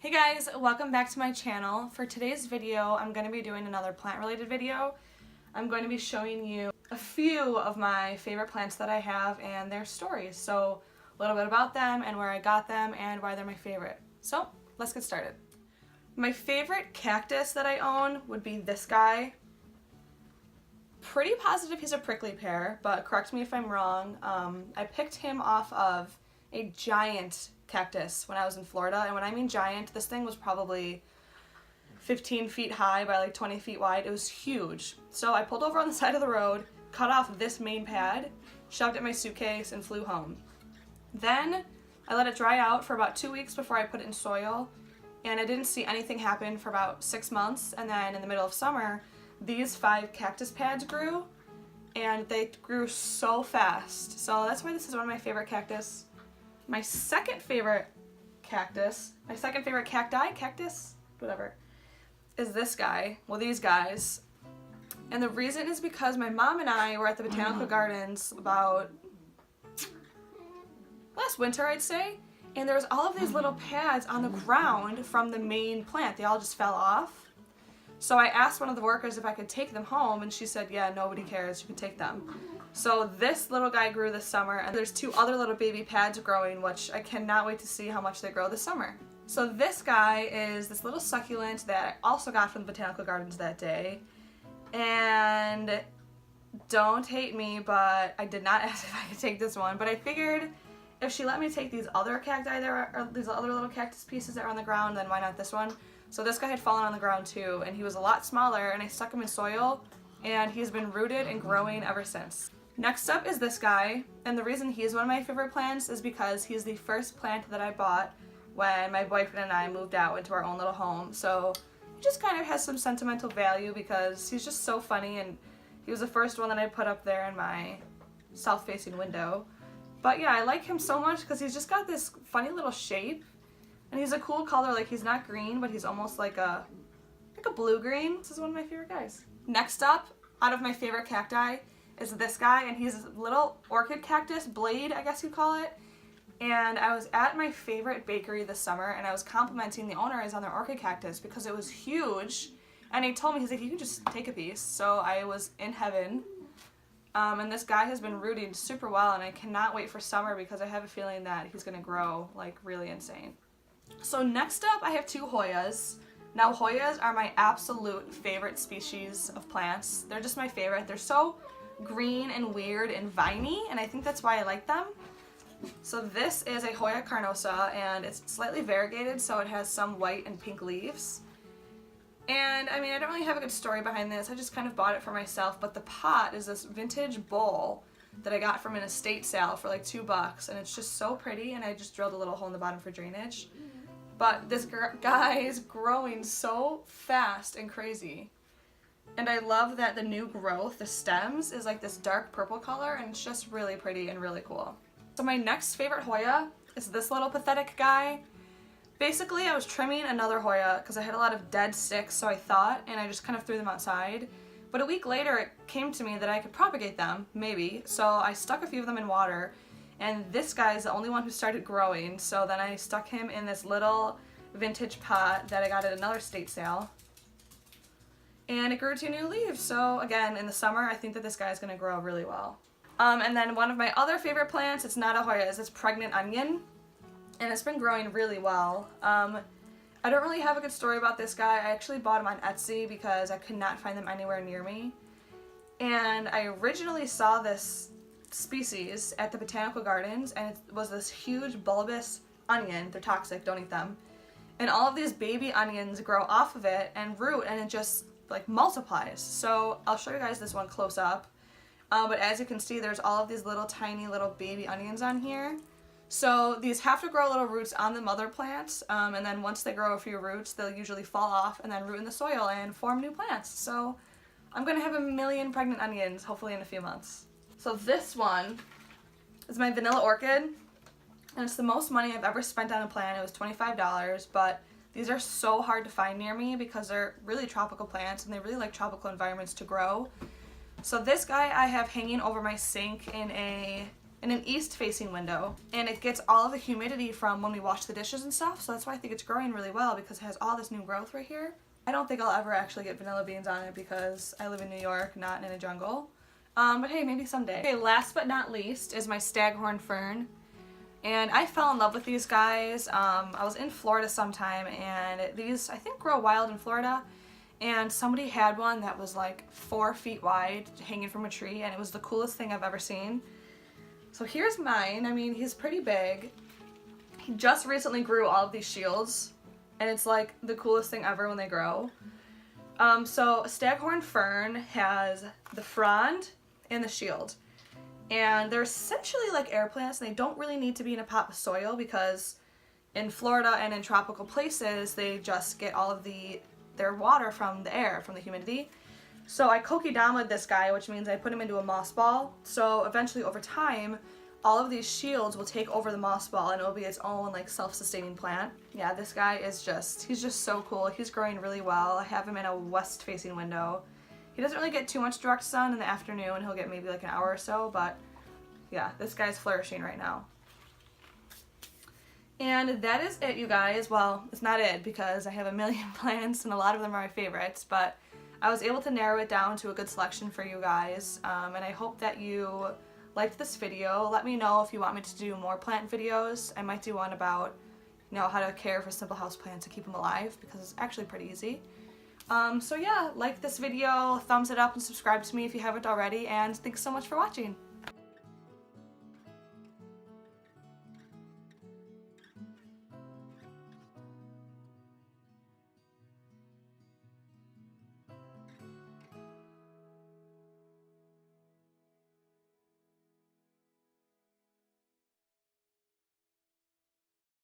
Hey guys, welcome back to my channel. For today's video, I'm going to be doing another plant related video. I'm going to be showing you a few of my favorite plants that I have and their stories. So a little bit about them and where I got them and why they're my favorite. So let's get started. My favorite cactus that I own would be this guy. Pretty positive he's a prickly pear, but correct me if I'm wrong. I picked him off of a giant cactus when I was in Florida, and when I mean giant, this thing was probably 15 feet high by like 20 feet wide. It was huge. So I pulled over on the side of the road, cut off this main pad, shoved it in my suitcase, and flew home. Then I let it dry out for about 2 weeks before I put it in soil, and I didn't see anything happen for about 6 months, and then in the middle of summer, these 5 cactus pads grew, and they grew so fast. So that's why this is one of my favorite cactus. My second favorite cactus, my second favorite cactus, whatever, is this guy. Well, these guys. And the reason is because my mom and I were at the botanical gardens about last winter, I'd say, and there was all of these little pads on the ground from the main plant. They all just fell off. So I asked one of the workers if I could take them home, and she said, yeah, nobody cares, you can take them. So this little guy grew this summer, and there's 2 other little baby pads growing, which I cannot wait to see how much they grow this summer. So this guy is this little succulent that I also got from the botanical gardens that day. And don't hate me, but I did not ask if I could take this one, but I figured if she let me take these other cacti or these other little cactus pieces that are on the ground, then why not this one? So this guy had fallen on the ground too, and he was a lot smaller, and I stuck him in soil, and he's been rooted and growing ever since. Next up is this guy, and the reason he's one of my favorite plants is because he's the first plant that I bought when my boyfriend and I moved out into our own little home. So he just kind of has some sentimental value because he's just so funny, and he was the first one that I put up there in my south-facing window. But yeah, I like him so much because he's just got this funny little shape, and he's a cool color. Like, he's not green, but he's almost like a blue-green. This is one of my favorite guys. Next up, out of my favorite cacti, is this guy, and he's a little orchid cactus, blade, I guess you'd call it. And I was at my favorite bakery this summer, and I was complimenting the owners on their orchid cactus because it was huge. And he told me, he's like, you can just take a piece. So I was in heaven. And this guy has been rooting super well, and I cannot wait for summer because I have a feeling that he's gonna grow like really insane. So next up, I have 2 Hoyas. Now, Hoyas are my absolute favorite species of plants. They're just my favorite. They're so green and weird and viney, and I think that's why I like them. So this is a Hoya Cardosa, and it's slightly variegated, so it has some white and pink leaves. And I mean, I don't really have a good story behind this. I just kind of bought it for myself, but the pot is this vintage bowl that I got from an estate sale for like $2, and it's just so pretty, and I just drilled a little hole in the bottom for drainage. But this guy is growing so fast and crazy. And I love that the new growth, the stems, is like this dark purple color, and it's just really pretty and really cool. So my next favorite Hoya is this little pathetic guy. Basically, I was trimming another Hoya because I had a lot of dead sticks, so I thought, and I just kind of threw them outside. But a week later, it came to me that I could propagate them, maybe, so I stuck a few of them in water, and this guy is the only one who started growing, so then I stuck him in this little vintage pot that I got at another estate sale. And it grew 2 new leaves, so again, in the summer, I think that this guy is going to grow really well. And then one of my other favorite plants, it's not a Hoya, is this pregnant onion, and it's been growing really well. I don't really have a good story about this guy. I actually bought him on Etsy because I could not find them anywhere near me. And I originally saw this species at the botanical gardens, and it was this huge bulbous onion. They're toxic, don't eat them. And all of these baby onions grow off of it and root, and it just like multiplies. So I'll show you guys this one close up. But as you can see, there's all of these little tiny little baby onions on here. So these have to grow little roots on the mother plants, and then once they grow a few roots, they'll usually fall off and then root in the soil and form new plants. So I'm gonna have a million pregnant onions hopefully in a few months. So this one is my vanilla orchid, and it's the most money I've ever spent on a plant. It was $25, but these are so hard to find near me because they're really tropical plants, and they really like tropical environments to grow. So this guy I have hanging over my sink in a in an east-facing window, and it gets all of the humidity from when we wash the dishes and stuff, so that's why I think it's growing really well, because it has all this new growth right here. I don't think I'll ever actually get vanilla beans on it because I live in New York, not in a jungle. But hey, maybe someday. Okay, last but not least is my Staghorn Fern. And I fell in love with these guys. I was in Florida sometime, and these, I think, grow wild in Florida. And somebody had one that was like 4 feet wide hanging from a tree, and it was the coolest thing I've ever seen. So here's mine. I mean, he's pretty big. He just recently grew all of these shields, and it's like the coolest thing ever when they grow. So Staghorn Fern has the frond and the shield. And they're essentially like air plants, and they don't really need to be in a pot with soil, because in Florida and in tropical places, they just get all of their water from the air, from the humidity. So I kokedamaed this guy, which means I put him into a moss ball. So eventually, over time, all of these shields will take over the moss ball, and it'll be its own like self-sustaining plant. Yeah, this guy is he's just so cool. He's growing really well. I have him in a west-facing window. He doesn't really get too much direct sun in the afternoon. He'll get maybe like an hour or so, but yeah, this guy's flourishing right now. And that is it, you guys. Well, it's not it, because I have a million plants and a lot of them are my favorites, but I was able to narrow it down to a good selection for you guys, and I hope that you liked this video. Let me know if you want me to do more plant videos. I might do one about, how to care for simple house plants to keep them alive, because it's actually pretty easy. So yeah, like this video, thumbs it up, and subscribe to me if you haven't already, and thanks so much for watching.